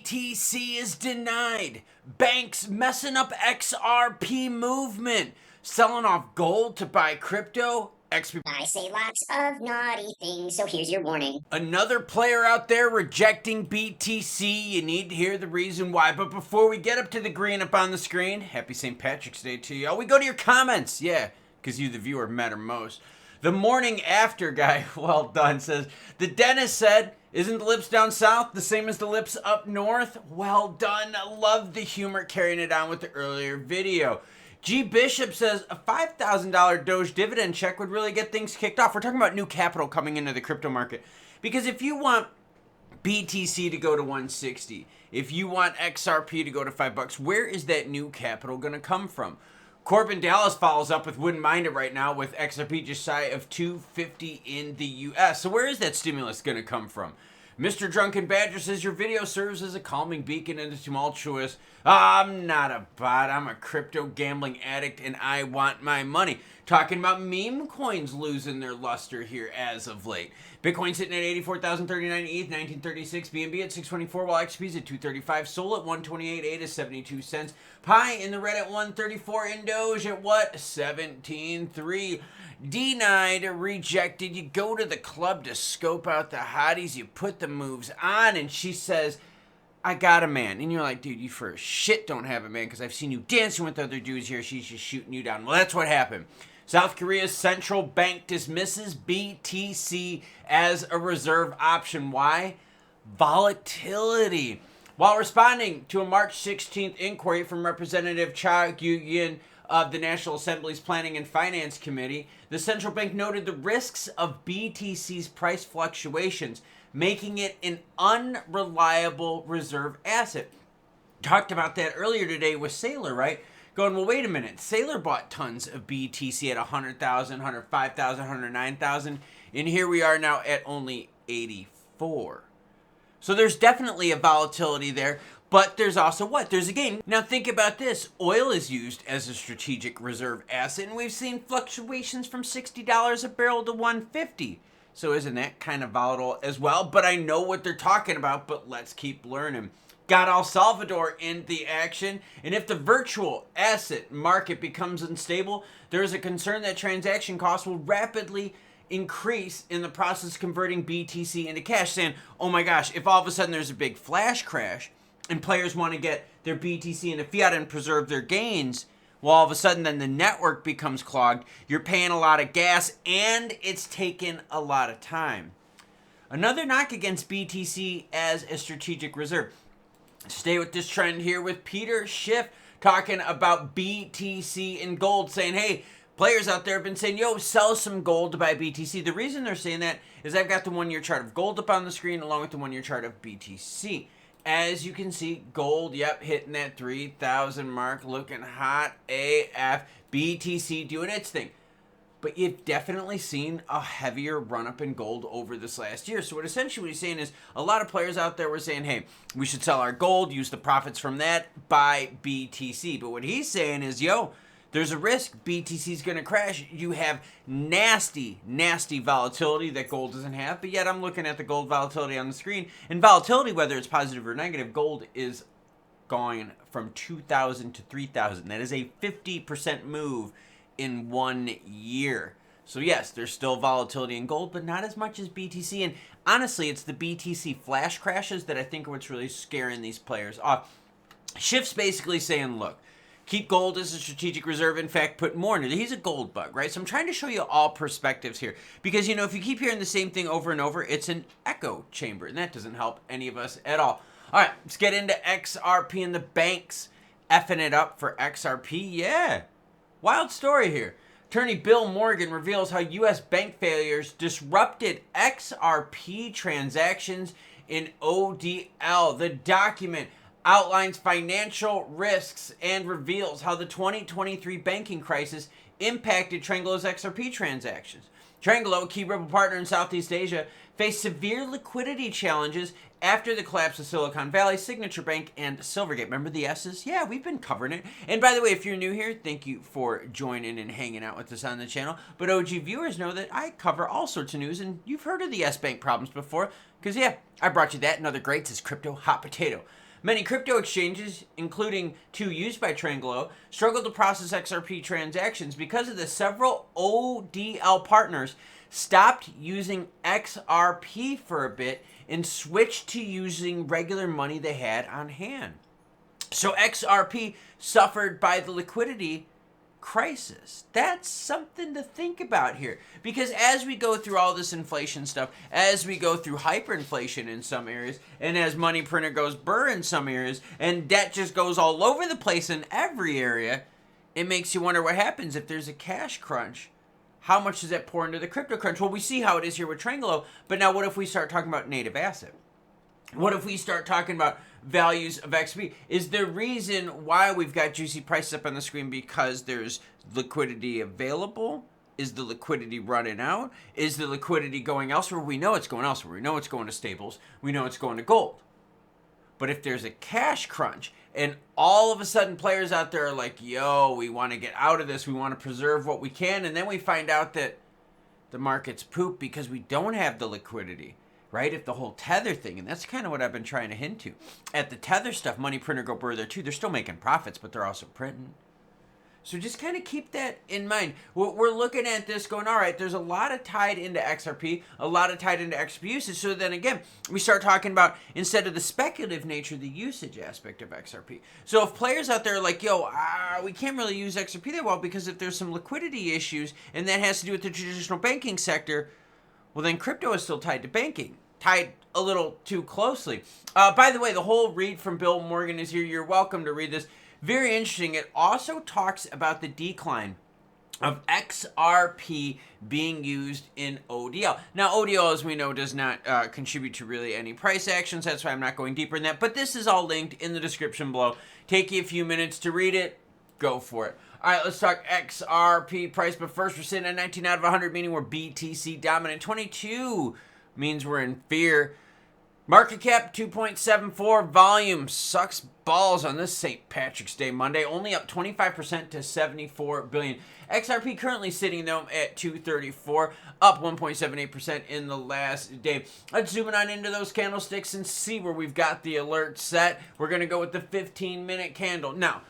BTC is denied. Banks messing up XRP movement. Selling off gold to buy crypto. I say lots of naughty things, so here's your warning. Another player out there rejecting BTC. You need to hear the reason why. But before we get up to the green up on the screen, happy St. Patrick's Day to y'all. We go to your comments. Yeah, because you, the viewer, matter most. The morning after guy, well done, says, the dentist said, isn't the lips down south the same as the lips up north? Well done. I love the humor carrying it on with the earlier video. G Bishop says a $5,000 Doge dividend check would really get things kicked off. We're talking about new capital coming into the crypto market. Because if you want BTC to go to 160, if you want XRP to go to $5, where is that new capital going to come from? Corbin Dallas follows up with wouldn't mind it right now with XRP just shy of 250 in the US. So where is that stimulus going to come from? Mr. Drunken Badger says your video serves as a calming beacon in the tumultuous. I'm not a bot. I'm a crypto gambling addict and I want my money. Talking about meme coins losing their luster here as of late. Bitcoin sitting at 84,039, ETH 1936, BNB at 624, while XP's at 235, Sol at 128.8 is 72 cents. Pi in the red at 134, and Doge at what? 17.3. Denied, rejected. You go to the club to scope out the hotties, you put the moves on, and she says, I got a man. And you're like, dude, you for shit don't have a man because I've seen you dancing with other dudes here. She's just shooting you down. Well, that's what happened. South Korea's central bank dismisses BTC as a reserve option. Why? Volatility. While responding to a March 16th inquiry from Representative Cha Gyu-yin of the National Assembly's Planning and Finance Committee, the central bank noted the risks of BTC's price fluctuations, making it an unreliable reserve asset. Talked about that earlier today with Sailor, right? Going, well, wait a minute. Sailor bought tons of BTC at 100,000, 105,000, 109,000, and here we are now at only 84. So there's definitely a volatility there, but there's also what? There's a gain. Now think about this. Oil is used as a strategic reserve asset, and we've seen fluctuations from $60 a barrel to $150. So isn't that kind of volatile as well? But I know what they're talking about, but let's keep learning. Got El Salvador in the action, and if the virtual asset market becomes unstable, there is a concern that transaction costs will rapidly increase in the process converting BTC into cash, saying, oh my gosh, if all of a sudden there's a big flash crash and players want to get their BTC into fiat and preserve their gains, well, all of a sudden then the network becomes clogged, you're paying a lot of gas, and it's taken a lot of time. Another knock against BTC as a strategic reserve. Stay with this trend here with Peter Schiff talking about BTC and gold, saying, hey, players out there have been saying, yo, sell some gold to buy BTC. The reason they're saying that is I've got the one-year chart of gold up on the screen along with the one-year chart of BTC. As you can see, gold, yep, hitting that 3,000 mark, looking hot AF. BTC doing its thing. But you've definitely seen a heavier run-up in gold over this last year. So what essentially he's saying is a lot of players out there were saying, hey, we should sell our gold, use the profits from that, buy BTC. But what he's saying is, yo, there's a risk BTC is going to crash. You have nasty, nasty volatility that gold doesn't have. But yet I'm looking at the gold volatility on the screen. And volatility, whether it's positive or negative, gold is going from 2,000 to 3,000. That is a 50% move in 1 year. So yes, there's still volatility in gold, but not as much as BTC. And honestly, it's the BTC flash crashes that I think are what's really scaring these players off. Schiff's basically saying, look, keep gold as a strategic reserve. In fact, put more in it. He's a gold bug, right? So I'm trying to show you all perspectives here. Because, you know, if you keep hearing the same thing over and over, it's an echo chamber. And that doesn't help any of us at all. All right, let's get into XRP and the banks effing it up for XRP. Yeah. Wild story here. Attorney Bill Morgan reveals how U.S. bank failures disrupted XRP transactions in ODL. The document outlines financial risks and reveals how the 2023 banking crisis impacted Trangolo's XRP transactions. Trangolo, a key Ripple partner in Southeast Asia, faced severe liquidity challenges after the collapse of Silicon Valley, Signature Bank, and Silvergate. Remember the S's? Yeah, we've been covering it. And by the way, if you're new here, thank you for joining and hanging out with us on the channel. But OG viewers know that I cover all sorts of news, and you've heard of the S-Bank problems before, because yeah, I brought you that and other greats as Crypto Hot Potato. Many crypto exchanges, including two used by Tranglo, struggled to process XRP transactions because of this. Several ODL partners stopped using XRP for a bit and switched to using regular money they had on hand. So XRP suffered by the liquidity crisis. That's something to think about here, because as we go through all this inflation stuff, as we go through hyperinflation in some areas, and as money printer goes burr in some areas, and debt just goes all over the place in every area, it makes you wonder what happens if there's a cash crunch. How much does that pour into the crypto crunch? Well, we see how it is here with Tranglo, but now what if we start talking about native asset? What if we start talking about values of XP? Is the reason why we've got juicy prices up on the screen because there's liquidity available? Is the liquidity running out? Is the liquidity going elsewhere? We know it's going elsewhere. We know it's going to stables. We know it's going to gold. But if there's a cash crunch and all of a sudden players out there are like, yo, we want to get out of this. We want to preserve what we can. And then we find out that the market's poop because we don't have the liquidity. Right? If the whole Tether thing, and that's kind of what I've been trying to hint to. At the Tether stuff, money printer go burr there too. They're still making profits, but they're also printing. So just kind of keep that in mind. We're looking at this going, all right, there's a lot of tied into XRP, a lot of tied into XRP usage. So then again, we start talking about, instead of the speculative nature, the usage aspect of XRP. So if players out there are like, yo, we can't really use XRP that well because if there's some liquidity issues, and that has to do with the traditional banking sector, well, then crypto is still tied to banking. Tied a little too closely. By the way, the whole read from Bill Morgan is here. You're welcome to read this. Very interesting. It also talks about the decline of XRP being used in ODL. Now, ODL, as we know, does not contribute to really any price actions. That's why I'm not going deeper in that. But this is all linked in the description below. Take you a few minutes to read it. Go for it. All right, let's talk XRP price. But first, we're sitting at 19 out of 100, meaning we're BTC dominant. 22 means we're in fear. Market cap 2.74. Volume sucks balls on this St. Patrick's Day Monday. Only up 25% to 74 billion. XRP currently sitting though at 234, up 1.78% in the last day. Let's zoom on into those candlesticks and see where we've got the alert set. We're going to go with the 15-minute candle. Now,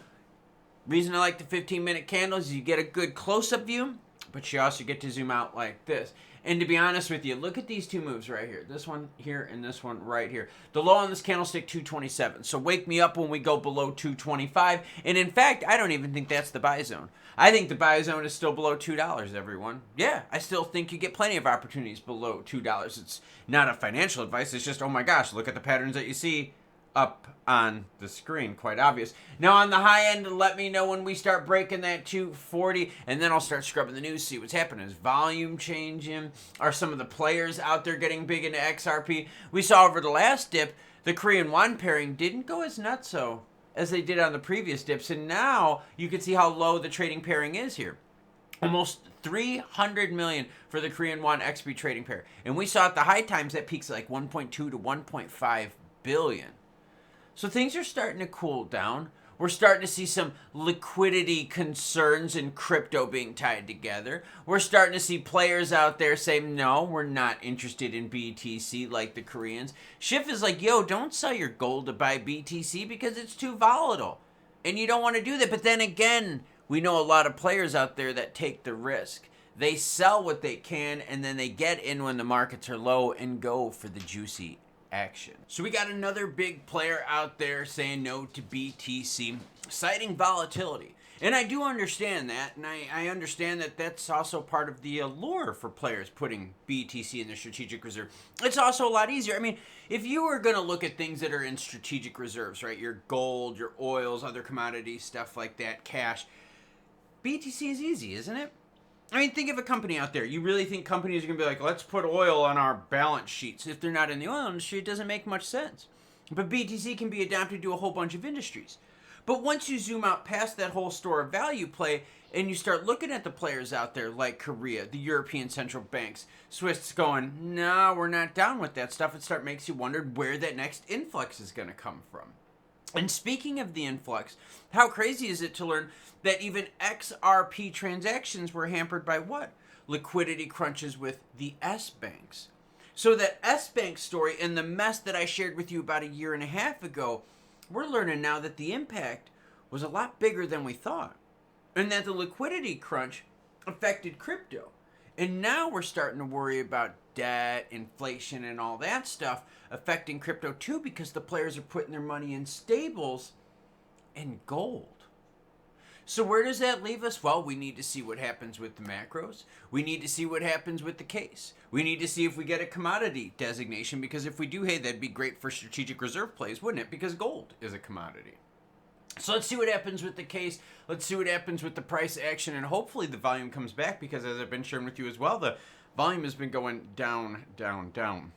reason I like the 15-minute candles is you get a good close-up view, but you also get to zoom out like this. And to be honest with you, look at these two moves right here. This one here and this one right here. The low on this candlestick, 227. So wake me up when we go below 225. And in fact, I don't even think that's the buy zone. I think the buy zone is still below $2, everyone. Yeah, I still think you get plenty of opportunities below $2. It's not a financial advice. It's just, oh my gosh, look at the patterns that you see up on the screen. Quite obvious. Now on the high end, let me know when we start breaking that 240, and then I'll start scrubbing the news, see what's happening. Is volume changing? Are some of the players out there getting big into XRP? We saw over the last dip, the Korean won pairing didn't go as nutso as they did on the previous dips, and now you can see how low the trading pairing is here. Almost 300 million for the Korean won XP trading pair, and we saw at the high times that peaks like 1.2 to 1.5 billion. So things are starting to cool down. We're starting to see some liquidity concerns in crypto being tied together. We're starting to see players out there say, no, we're not interested in BTC like the Koreans. Schiff is like, yo, don't sell your gold to buy BTC because it's too volatile. And you don't want to do that. But then again, we know a lot of players out there that take the risk. They sell what they can and then they get in when the markets are low and go for the juicy action. So we got another big player out there saying no to BTC, citing volatility. And I do understand that, and I understand that that's also part of the allure for players putting BTC in their strategic reserve. It's also a lot easier. I mean, if you were going to look at things that are in strategic reserves, right, your gold, your oils, other commodities, stuff like that, cash, BTC is easy, isn't it? I mean, think of a company out there. You really think companies are going to be like, let's put oil on our balance sheets? If they're not in the oil industry, it doesn't make much sense. But BTC can be adapted to a whole bunch of industries. But once you zoom out past that whole store of value play and you start looking at the players out there like Korea, the European central banks, Swiss going, no, we're not down with that stuff. It makes you wonder where that next influx is going to come from. And speaking of the influx, how crazy is it to learn that even XRP transactions were hampered by what? Liquidity crunches with the S-banks. So that S-bank story and the mess that I shared with you about a year and a half ago, we're learning now that the impact was a lot bigger than we thought, and that the liquidity crunch affected crypto. And now we're starting to worry about debt, inflation, and all that stuff affecting crypto too, because the players are putting their money in stables and gold. So where does that leave us? Well, we need to see what happens with the macros. We need to see what happens with the case. We need to see if we get a commodity designation, because if we do, hey, that'd be great for strategic reserve plays, wouldn't it? Because gold is a commodity. So let's see what happens with the case. Let's see what happens with the price action, and hopefully the volume comes back, because as I've been sharing with you as well, the volume has been going down, down, down.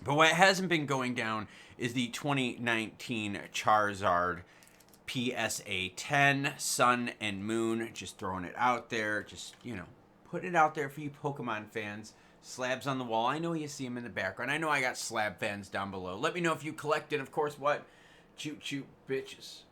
But what hasn't been going down is the 2019 Charizard PSA 10 Sun and Moon. Just throwing it out there. Just, put it out there for you Pokemon fans. Slabs on the wall. I know you see them in the background. I know I got slab fans down below. Let me know if you collect it. Of course, what? Choo choo bitches.